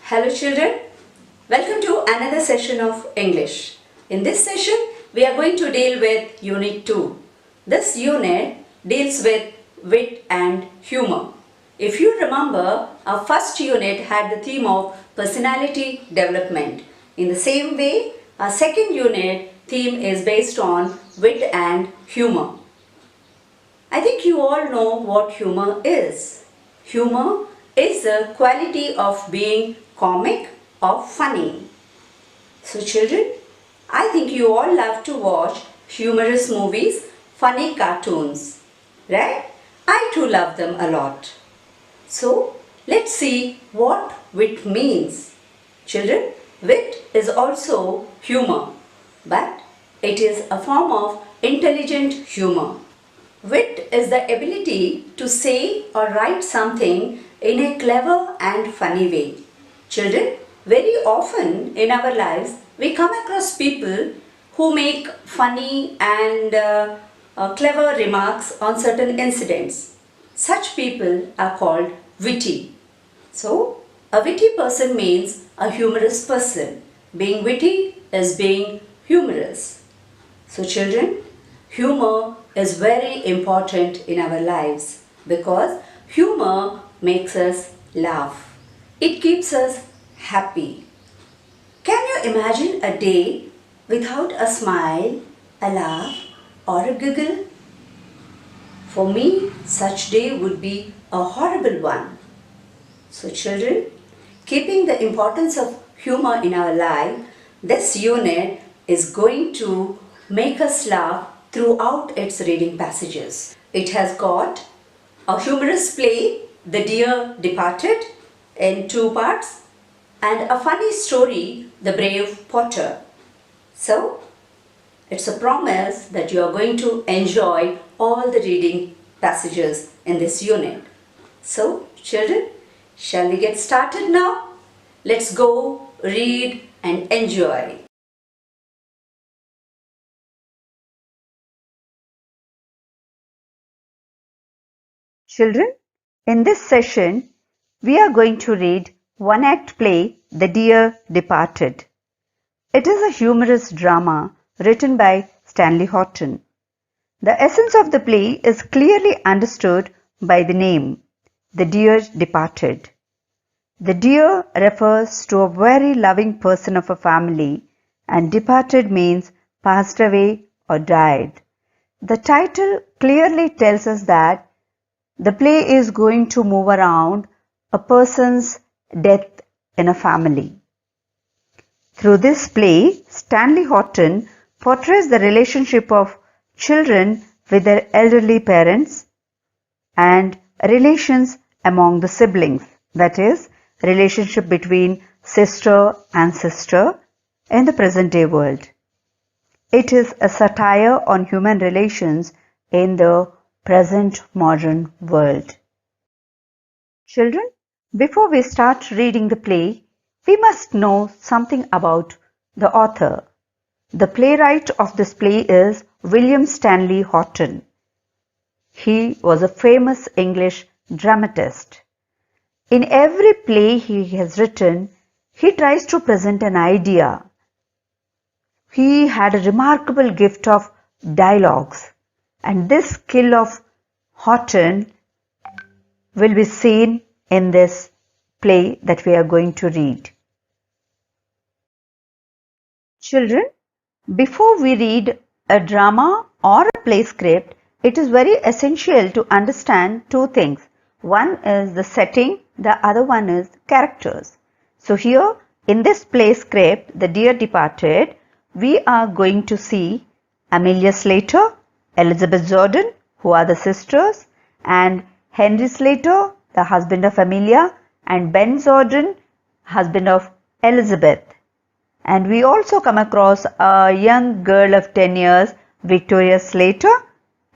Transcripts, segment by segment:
Hello children, welcome to another session of English. In this session, we are going to deal with Unit 2. This unit deals with wit and humor. If you remember, our first unit had the theme of personality development. In the same way, our second unit theme is based on wit and humor. I think you all know what humor is. Humor is the quality of being comic or funny. So children, I think you all love to watch humorous movies, funny cartoons, right? I too love them a lot. So let's see what wit means. Children, wit is also humor, but it is a form of intelligent humor. Wit is the ability to say or write something in a clever and funny way. Children, very often in our lives, we come across people who make funny and clever remarks on certain incidents. Such people are called witty. So, a witty person means a humorous person. Being witty is being humorous. So, children, humor is very important in our lives because humor makes us laugh. It keeps us happy. Can you imagine a day without a smile, a laugh, or a giggle? For me, such day would be a horrible one. So children, keeping the importance of humor in our life, this unit is going to make us laugh throughout its reading passages. It has got a humorous play, The Dear Departed, in 2 parts, and a funny story, The Brave Potter. So, it's a promise that you are going to enjoy all the reading passages in this unit. So, children, shall we get started now? Let's go read and enjoy. Children, in this session, we are going to read one-act play, The Dear Departed. It is a humorous drama written by Stanley Horton. The essence of the play is clearly understood by the name, The Dear Departed. The dear refers to a very loving person of a family, and departed means passed away or died. The title clearly tells us that the play is going to move around a person's death in a family. Through this play, Stanley Horton portrays the relationship of children with their elderly parents and relations among the siblings, that is, relationship between sister and sister in the present day world. It is a satire on human relations in the present modern world. Children, before we start reading the play, we must know something about the author. The playwright of this play is William Stanley Horton. He was a famous English dramatist. In every play he has written, he tries to present an idea. He had a remarkable gift of dialogues, and this skill of Horton will be seen in this play that we are going to read. Children, before we read a drama or a play script, it is very essential to understand 2 things. One is the setting, the other one is characters. So here in this play script, The Dear Departed, we are going to see Amelia Slater, Elizabeth Jordan, who are the sisters, and Henry Slater, the husband of Amelia, and Ben Jordan, husband of Elizabeth. And we also come across a young girl of 10 years, Victoria Slater,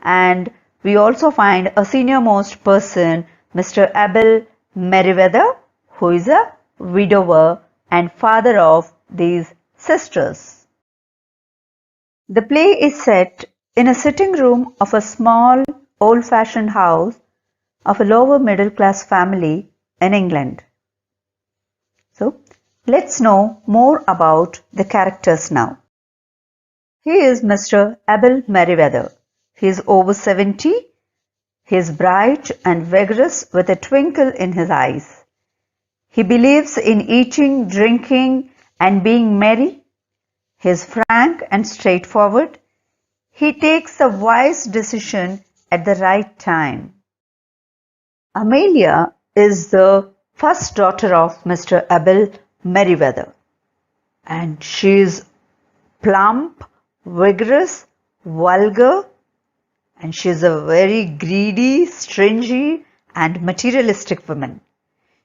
and we also find a senior-most person, Mr. Abel Merriweather, who is a widower and father of these sisters. The play is set in a sitting room of a small, old-fashioned house of a lower middle-class family in England. So let's know more about the characters now. He is Mr. Abel Merriweather. He is over 70. He is bright and vigorous with a twinkle in his eyes. He believes in eating, drinking, and being merry. He is frank and straightforward. He takes a wise decision at the right time. Amelia is the first daughter of Mr. Abel Merriweather, and she is plump, vigorous, vulgar, and she is a very greedy, stingy, and materialistic woman.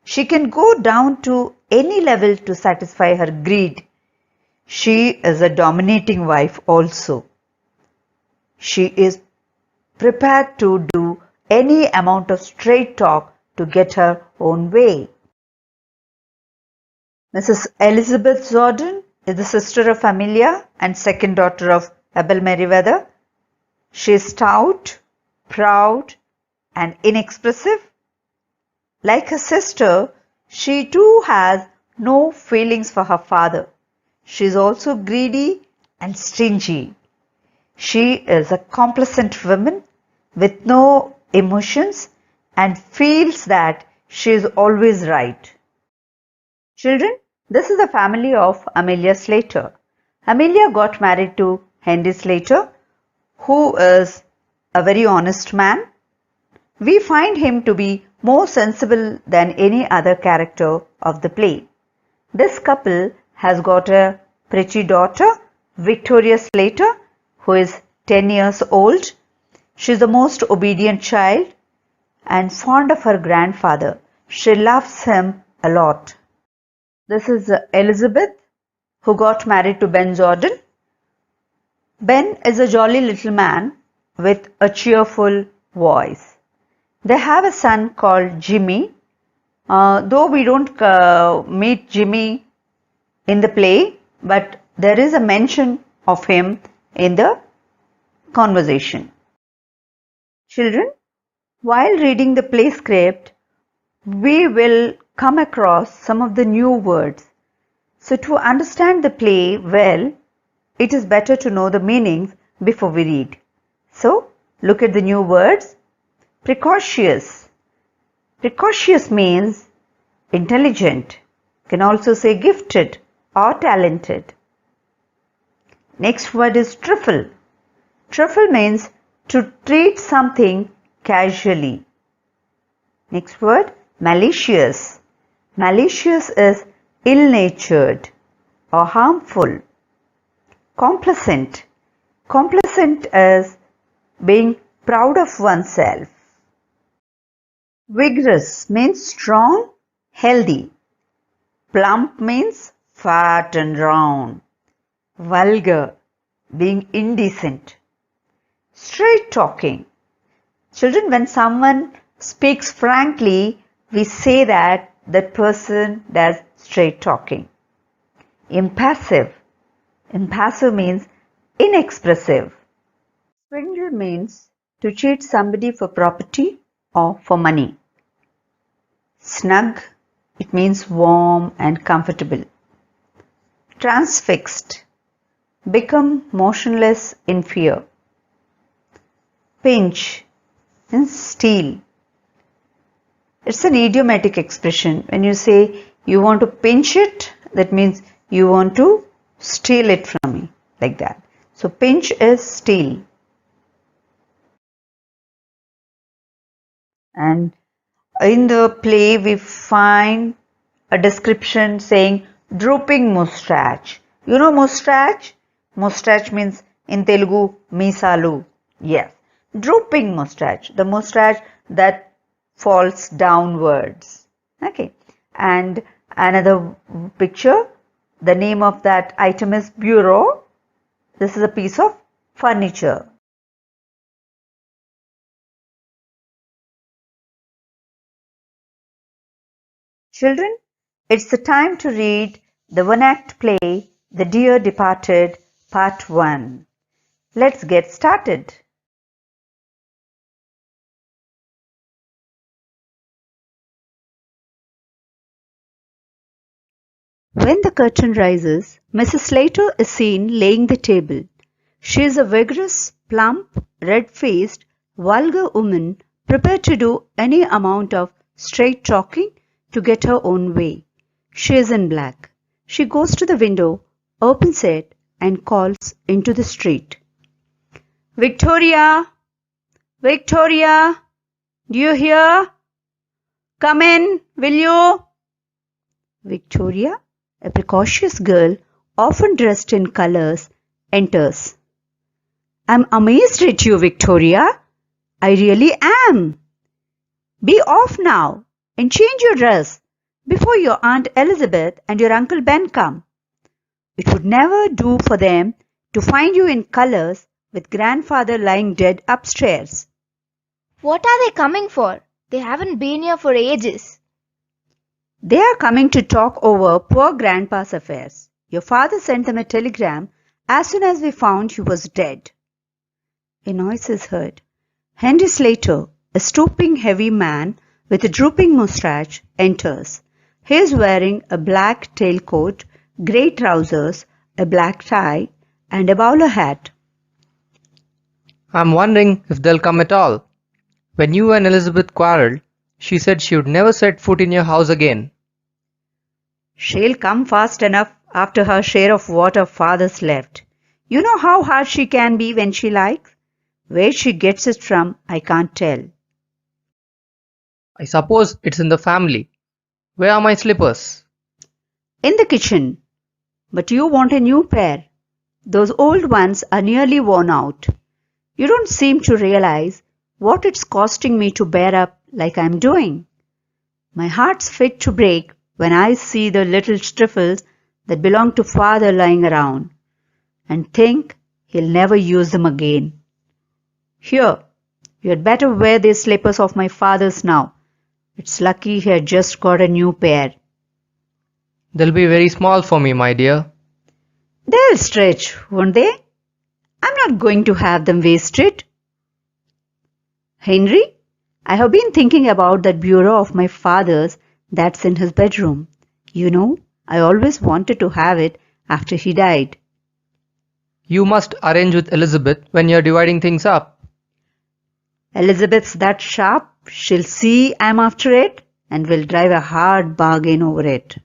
She can go down to any level to satisfy her greed. She is a dominating wife also. She is prepared to do any amount of straight talk to get her own way. Mrs. Elizabeth Jordan is the sister of Amelia and second daughter of Abel Merriweather. She is stout, proud, and inexpressive. Like her sister, she too has no feelings for her father. She is also greedy and stingy. She is a complacent woman with no emotions and feels that she is always right. Children, this is the family of Amelia Slater. Amelia got married to Henry Slater, who is a very honest man. We find him to be more sensible than any other character of the play. This couple has got a pretty daughter, Victoria Slater, who is 10 years old. She is the most obedient child and fond of her grandfather. She loves him a lot. This is Elizabeth, who got married to Ben Jordan. Ben is a jolly little man with a cheerful voice. They have a son called Jimmy. Though we don't meet Jimmy in the play, but there is a mention of him in the conversation. Children, while reading the play script, we will come across some of the new words. So to understand the play well, it is better to know the meanings before we read. So look at the new words. Precocious. Precocious means intelligent. You can also say gifted or talented. Next word is trifle. Trifle means to treat something casually. Next word, malicious. Malicious is ill-natured or harmful. Complacent. Complacent is being proud of oneself. Vigorous means strong, healthy. Plump means fat and round. Vulgar, being indecent. Straight talking. Children, when someone speaks frankly, we say that that person does straight talking. Impassive. Impassive means inexpressive. Swindle means to cheat somebody for property or for money. Snug, it means warm and comfortable. Transfixed, become motionless in fear. Pinch means steal. It's an idiomatic expression. When you say you want to pinch it, that means you want to steal it from me, like that. So pinch is steal. And in the play we find a description saying drooping mustache. You know mustache? Mustache means in Telugu meesalu. Yes. Drooping mustache. The mustache that falls downwards. Okay. And another picture. The name of that item is bureau. This is a piece of furniture. Children, it's the time to read the one-act play, The Dear Departed, Part 1. Let's get started. When the curtain rises, Mrs. Slater is seen laying the table. She is a vigorous, plump, red-faced, vulgar woman prepared to do any amount of straight talking to get her own way. She is in black. She goes to the window, opens it, and calls into the street. Victoria! Victoria! Do you hear? Come in, will you? Victoria, a precocious girl, often dressed in colors, enters. I'm amazed at you, Victoria. I really am. Be off now and change your dress before your Aunt Elizabeth and your Uncle Ben come. It would never do for them to find you in colors with grandfather lying dead upstairs. What are they coming for? They haven't been here for ages. They are coming to talk over poor grandpa's affairs. Your father sent them a telegram as soon as we found he was dead. A noise is heard. Henry Slater, a stooping heavy man with a drooping moustache, enters. He is wearing a black tailcoat, grey trousers, a black tie, and a bowler hat. I'm wondering if they'll come at all. When you and Elizabeth quarreled, she said she would never set foot in your house again. She'll come fast enough after her share of what her father's left. You know how hard she can be when she likes? Where she gets it from, I can't tell. I suppose it's in the family. Where are my slippers? In the kitchen. But you want a new pair. Those old ones are nearly worn out. You don't seem to realize what it's costing me to bear up like I'm doing. My heart's fit to break when I see the little striffles that belong to father lying around, and think he'll never use them again. Here, you had better wear these slippers of my father's now. It's lucky he had just got a new pair. They'll be very small for me, my dear. They'll stretch, won't they? I'm not going to have them wasted. Henry, I have been thinking about that bureau of my father's that's in his bedroom. You know, I always wanted to have it after he died. You must arrange with Elizabeth when you're dividing things up. Elizabeth's that sharp, she'll see I'm after it and will drive a hard bargain over it.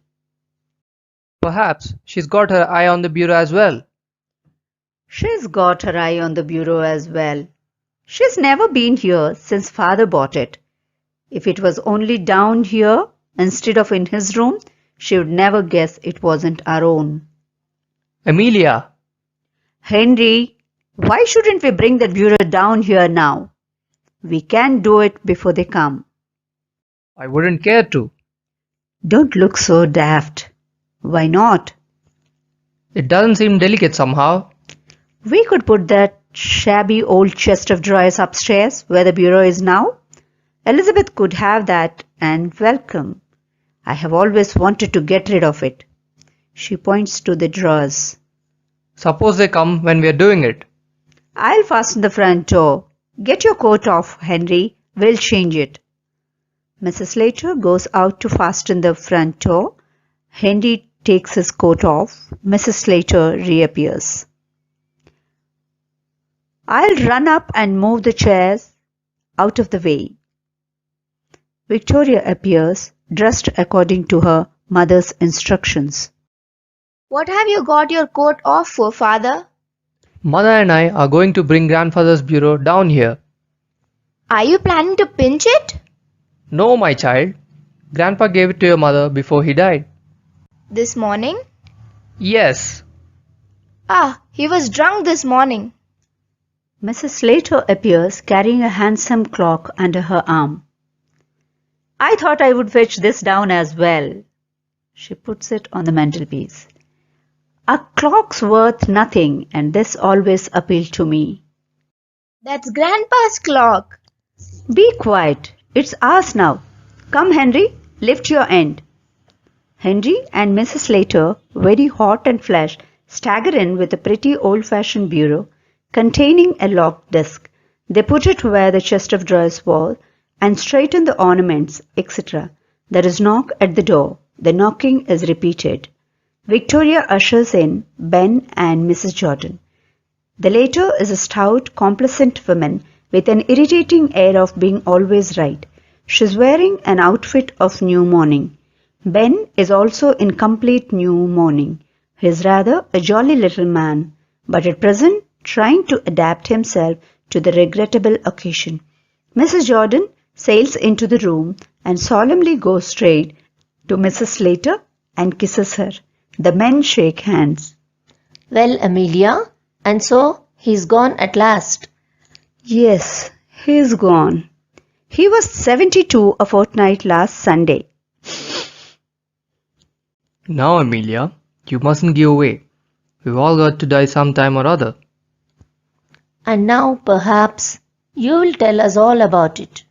Perhaps she's got her eye on the bureau as well. She's got her eye on the bureau as well. She's never been here since father bought it. If it was only down here instead of in his room, she would never guess it wasn't our own. Amelia! Henry, why shouldn't we bring that bureau down here now? We can do it before they come. I wouldn't care to. Don't look so daft. Why not? It doesn't seem delicate somehow. We could put that shabby old chest of drawers upstairs where the bureau is now. Elizabeth could have that and welcome. I have always wanted to get rid of it. She points to the drawers. Suppose they come when we're doing it. I'll fasten the front door. Get your coat off, Henry. We'll change it. Mrs. Slater goes out to fasten the front door. Henry takes his coat off. Mrs. Slater reappears. I'll run up and move the chairs out of the way. Victoria appears, dressed according to her mother's instructions. What have you got your coat off for, father? Mother and I are going to bring grandfather's bureau down here. Are you planning to pinch it? No, my child. Grandpa gave it to your mother before he died. This morning? Yes. Ah, he was drunk this morning. Mrs. Slater appears carrying a handsome clock under her arm. I thought I would fetch this down as well. She puts it on the mantelpiece. A clock's worth nothing, and this always appealed to me. That's Grandpa's clock. Be quiet. It's ours now. Come, Henry, lift your end. Henry and Mrs. Slater, very hot and flushed, stagger in with a pretty old-fashioned bureau containing a locked desk. They put it where the chest of drawers was and straighten the ornaments, etc. There is knock at the door. The knocking is repeated. Victoria ushers in Ben and Mrs. Jordan. The latter is a stout, complacent woman with an irritating air of being always right. She is wearing an outfit of new mourning. Ben is also in complete new mourning. He is rather a jolly little man, but at present trying to adapt himself to the regrettable occasion. Mrs. Jordan sails into the room and solemnly goes straight to Mrs. Slater and kisses her. The men shake hands. Well, Amelia, and so he's gone at last. Yes, he's gone. He was 72 a fortnight last Sunday. Now, Amelia, you mustn't give away. We've all got to die sometime or other. And now, perhaps, you will tell us all about it.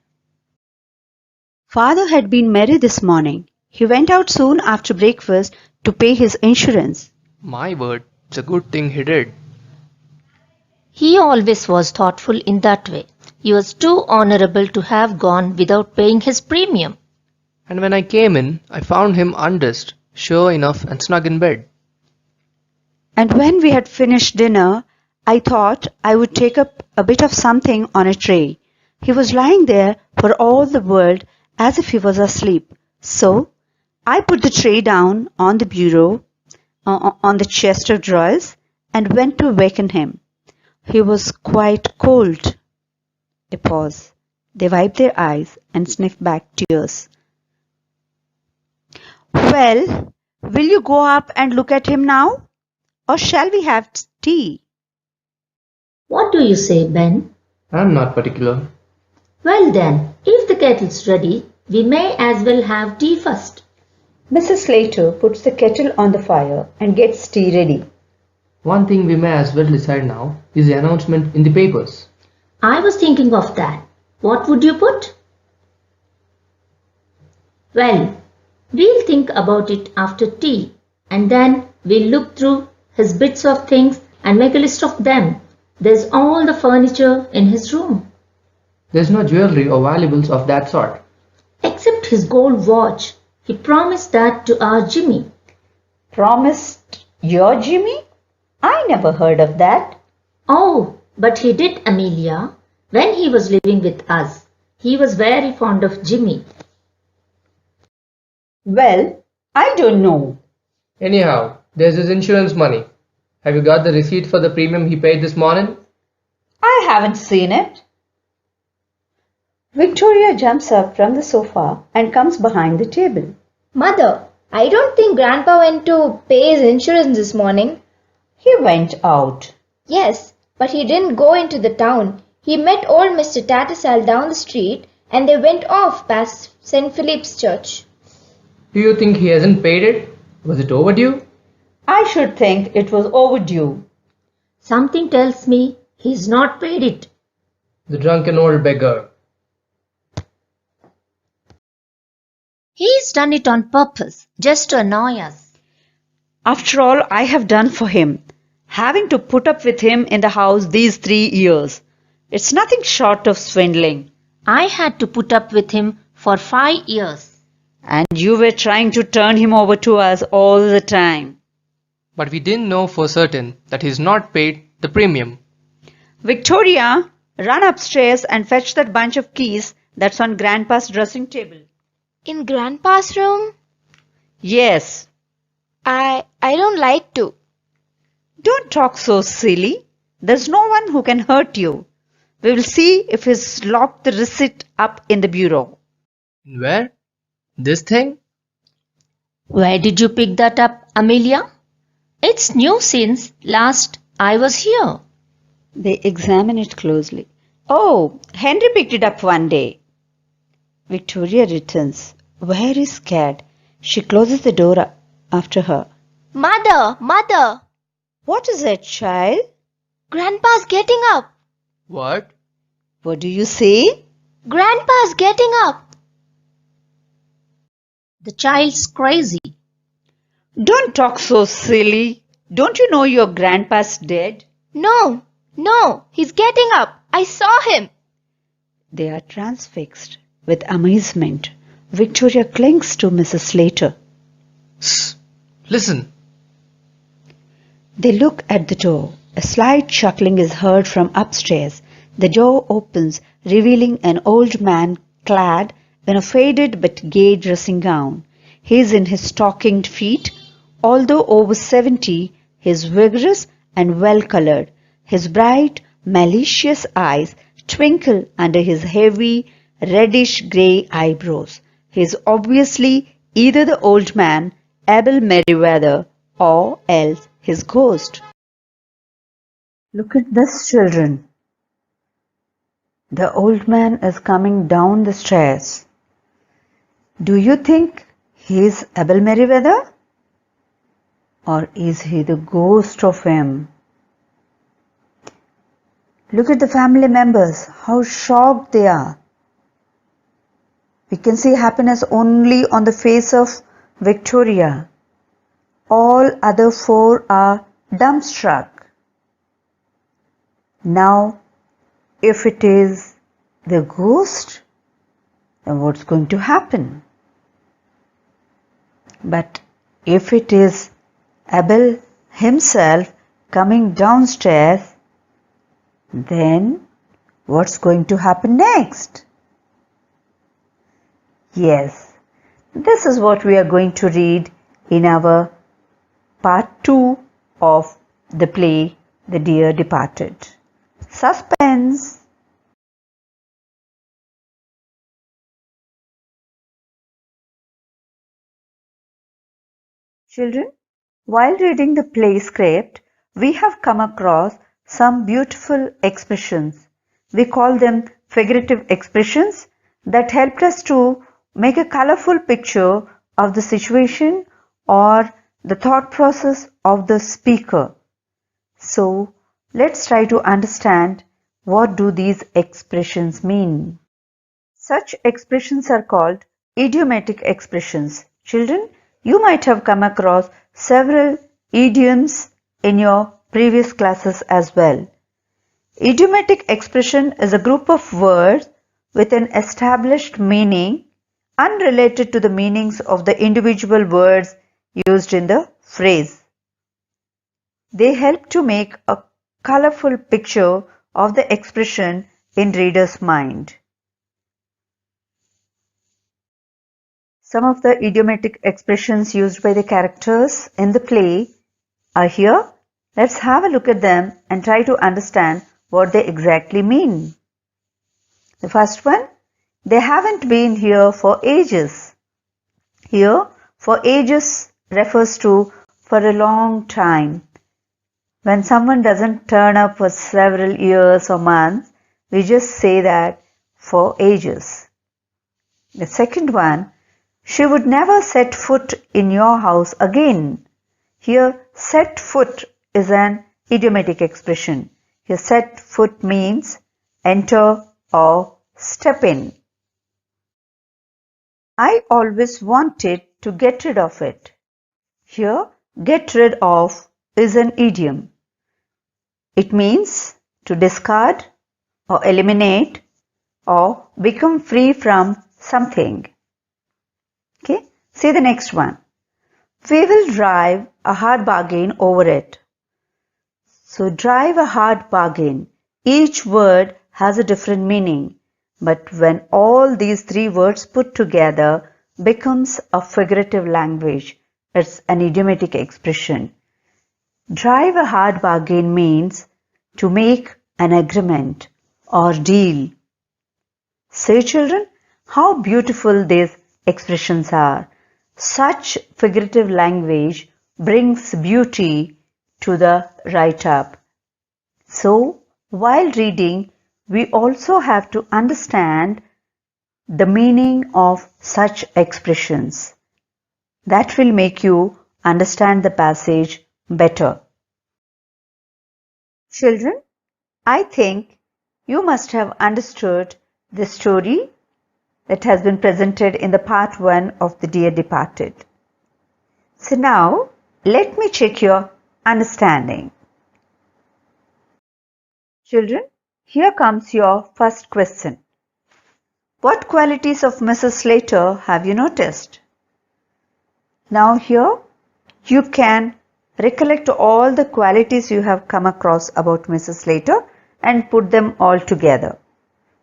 Father had been merry this morning. He went out soon after breakfast to pay his insurance. My word, it's a good thing he did. He always was thoughtful in that way. He was too honorable to have gone without paying his premium. And when I came in, I found him undressed, sure enough, and snug in bed. And when we had finished dinner, I thought I would take up a bit of something on a tray. He was lying there for all the world as if he was asleep. So I put the tray down on the bureau, on the chest of drawers, and went to waken him. He was quite cold. A pause. They wiped their eyes and sniffed back tears. Well, will you go up and look at him now? Or shall we have tea? What do you say, Ben? I'm not particular. Well then, if the kettle's ready, we may as well have tea first. Mrs. Slater puts the kettle on the fire and gets tea ready. One thing we may as well decide now is the announcement in the papers. I was thinking of that. What would you put? Well, we'll think about it after tea, and then we'll look through his bits of things and make a list of them. There's all the furniture in his room. There's no jewelry or valuables of that sort. Except his gold watch. He promised that to our Jimmy. Promised your Jimmy? I never heard of that. Oh, but he did, Amelia. When he was living with us, he was very fond of Jimmy. Well, I don't know. Anyhow, there's his insurance money. Have you got the receipt for the premium he paid this morning? I haven't seen it. Victoria jumps up from the sofa and comes behind the table. Mother, I don't think Grandpa went to pay his insurance this morning. He went out. Yes, but he didn't go into the town. He met old Mr. Tattersall down the street and they went off past St. Philip's Church. Do you think he hasn't paid it? Was it overdue? I should think it was overdue. Something tells me he's not paid it. The drunken old beggar. He's done it on purpose, just to annoy us. After all I have done for him, having to put up with him in the house these 3 years, it's nothing short of swindling. I had to put up with him for 5 years. And you were trying to turn him over to us all the time. But we didn't know for certain that he's not paid the premium. Victoria, run upstairs and fetch that bunch of keys that's on Grandpa's dressing table. In Grandpa's room? Yes. I don't like to. Don't talk so silly. There's no one who can hurt you. We will see if he's locked the receipt up in the bureau. Where? This thing? Where did you pick that up, Amelia? It's new since last I was here. They examine it closely. Oh, Henry picked it up one day. Victoria returns, very scared. She closes the door after her. Mother! What is it, child? Grandpa's getting up. What? What do you say? Grandpa's getting up. The child's crazy. Don't talk so silly. Don't you know your grandpa's dead? No, he's getting up. I saw him. They are transfixed with amazement. Victoria clings to Mrs. Slater. Shh! Listen! They look at the door. A slight chuckling is heard from upstairs. The door opens, revealing an old man clad in a faded but gay dressing gown. He is in his stockinged feet. Although over 70, he is vigorous and well-colored. His bright, malicious eyes twinkle under his heavy, reddish-grey eyebrows. He is obviously either the old man, Abel Merriweather, or else his ghost. Look at this, children. The old man is coming down the stairs. Do you think he is Abel Merriweather? Or is he the ghost of him? Look at the family members, how shocked they are. We can see happiness only on the face of Victoria. All other four are dumbstruck. Now, if it is the ghost, then what's going to happen? But if it is Abel himself coming downstairs, then what's going to happen next? Yes, this is what we are going to read in our part 2 of the play The Dear Departed. Suspense! Children, while reading the play script, we have come across some beautiful expressions. We call them figurative expressions that helped us to make a colorful picture of the situation or the thought process of the speaker. So, let's try to understand what do these expressions mean. Such expressions are called idiomatic expressions. Children, you might have come across several idioms in your previous classes as well. Idiomatic expression is a group of words with an established meaning unrelated to the meanings of the individual words used in the phrase. They help to make a colorful picture of the expression in reader's mind. Some of the idiomatic expressions used by the characters in the play are here. Let's have a look at them and try to understand what they exactly mean. The first one, they haven't been here for ages. Here, for ages refers to for a long time. When someone doesn't turn up for several years or months, we just say that for ages. The second one, she would never set foot in your house again. Here, set foot is an idiomatic expression. Here, set foot means enter or step in. I always wanted to get rid of it. Here, get rid of is an idiom. It means to discard or eliminate or become free from something. Okay, see the next one. We will drive a hard bargain over it. So drive a hard bargain. Each word has a different meaning, but when all these three words put together becomes a figurative language, it's an idiomatic expression. Drive a hard bargain means to make an agreement or deal. Say, children, how beautiful these expressions are. Such figurative language brings beauty to the write-up. So, while reading, we also have to understand the meaning of such expressions. That will make you understand the passage better. Children, I think you must have understood the story that has been presented in the part 1 of The Dear Departed. So now, let me check your understanding. Children, here comes your first question. What qualities of Mrs. Slater have you noticed? Now here, you can recollect all the qualities you have come across about Mrs. Slater and put them all together.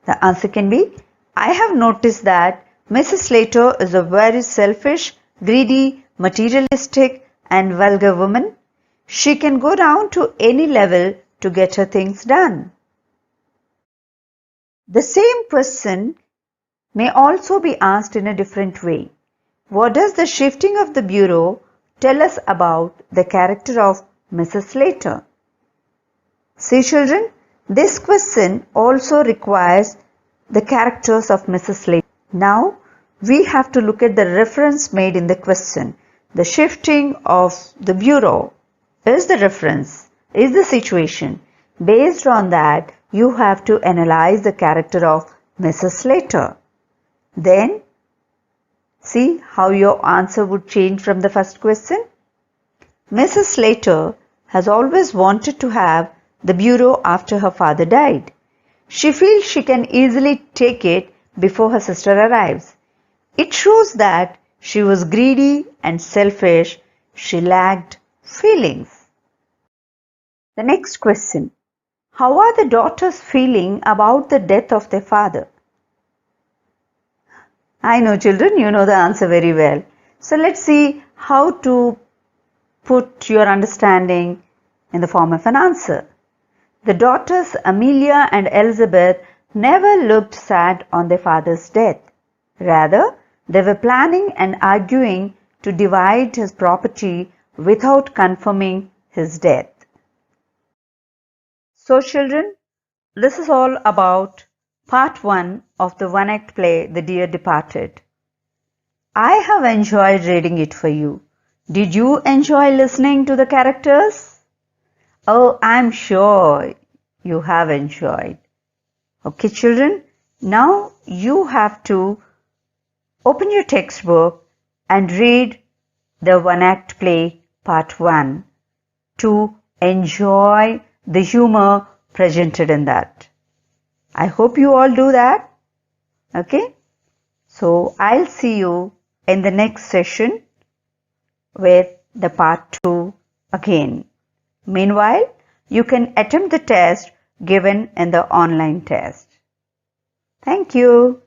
The answer can be, I have noticed that Mrs. Slater is a very selfish, greedy, materialistic and vulgar woman. She can go down to any level to get her things done. The same question may also be asked in a different way. What does the shifting of the bureau tell us about the character of Mrs. Slater? See children, this question also requires the characters of Mrs. Slater. Now we have to look at the reference made in the question. The shifting of the bureau is the reference, is the situation. Based on that, you have to analyze the character of Mrs. Slater. Then, see how your answer would change from the first question. Mrs. Slater has always wanted to have the bureau after her father died. She feels she can easily take it before her sister arrives. It shows that she was greedy and selfish. She lacked feelings. The next question. How are the daughters feeling about the death of their father? I know children, you know the answer very well. So let's see how to put your understanding in the form of an answer. The daughters Amelia and Elizabeth never looked sad on their father's death. Rather, they were planning and arguing to divide his property without confirming his death. So children, this is all about part 1 of the one-act play, The Dear Departed. I have enjoyed reading it for you. Did you enjoy listening to the characters? Oh, I'm sure you have enjoyed. Okay, children, now you have to open your textbook and read the one-act play part 1 to enjoy the humor presented in that. I hope you all do that. Okay? So I'll see you in the next session with the part 2 again. Meanwhile, you can attempt the test given in the online test. Thank you.